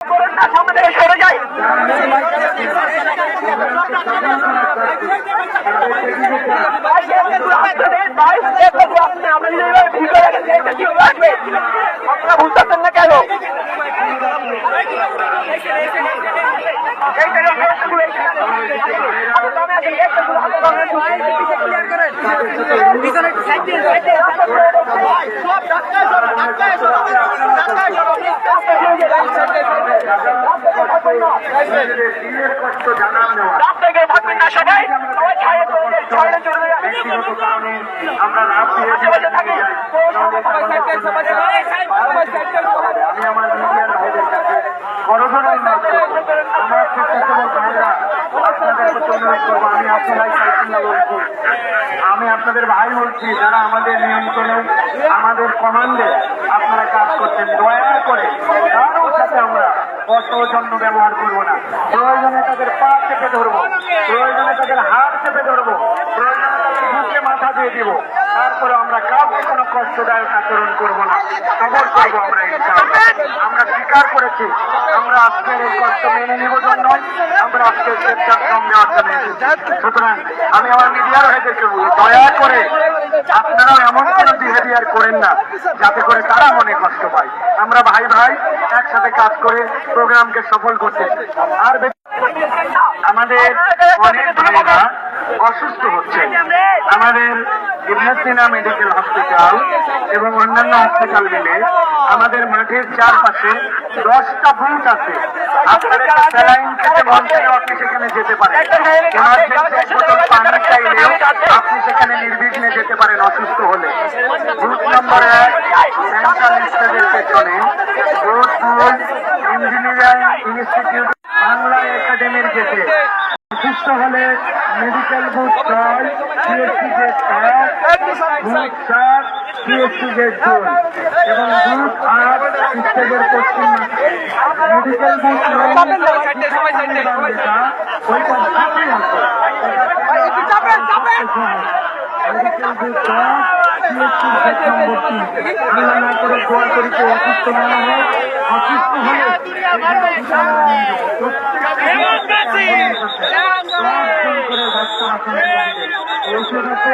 সামনে থেকে সরে যাই। আপনারা বুঝতেছেন না কেন? রাস্তায় থাকবেন না সবাই, আমরা আশেপাশে থাকি। আমি আমার মিডিয়ার ভাইদের কাছে করজোড়াই আমার স্বেচ্ছাসেবক ভাইরা আপনাদের প্রতি অনুরোধ করবো। আমি আপনারাই সাইকুল্লাহ বলছি, আমি আপনাদের ভাই বলছি, যারা আমাদের নিয়ন্ত্রণে আমাদের কমান্ডে আপনারা কাজ করছেন, দয়া করে কারোর সাথে আমরা অসৌজন্য ব্যবহার করবো না। প্রয়োজনে তাদের পা চেপে ধরবো, প্রয়োজনে তাদের হাত চেপে ধরবো, প্রয়োজনে তাদের বুকে মাথা দিয়ে দিব। তারপরে আমরা কাউকে কোনো কষ্টদায়ক আচরণ করবো না, সবর করবো। আমরা আমরা স্বীকার করেছি আমরা আজকের এই কষ্ট মেনে নিব জন্য আমরা আজকে স্বেচ্ছাশ্রম নেওয়ার জন্য এসেছি। সুতরাং আমি আমার মিডিয়ার ভাইদেরকে বলি, দয়া করে আপনারাও এমন কোনো বিহেভিয়ার করেন না যাতে করে তারা মনে কষ্ট পায়। আমরা ভাই ভাই একসাথে কাজ করে প্রোগ্রামকে সফল করতেছি। আর আমাদের অনেক ভাইরা অসুস্থ হচ্ছে। আমাদের ইবনে সিনা মেডিকেল হসপিটাল এবং অন্যান্য হসপিটাল মিলে আমাদের মাঠের চারপাশে 10টা বুথ আছে। আপনাদের স্যালাইন খেতে মন চাইলেও আপনি সেখানে যেতে পারেন, এমার্জেন্সি এক বোতল পানি চাইলেও আপনি সেখানে নির্বিঘ্নে যেতে পারেন অসুস্থ হলে। বুথ নম্বর 1 সেন্ট্রাল স্টেজের পেছনে, বুথ 2 ইঞ্জিনিয়ারিং ইনস্টিটিউট বাংলা একাডেমির গেটে। অসুস্থ হলে medical booth 6, CSC gate 1, booth 4, CSC gate 2 এবং বুথ 8 স্টেজের পশ্চিম মাঠে। Medical booth 9 medical booth 10 CSC gate নম্বর 3। আল্লাহ না করে দোয়া করি কেউ অসুস্থ না হয়। অসুস্থ হলে ঔষধ আছে।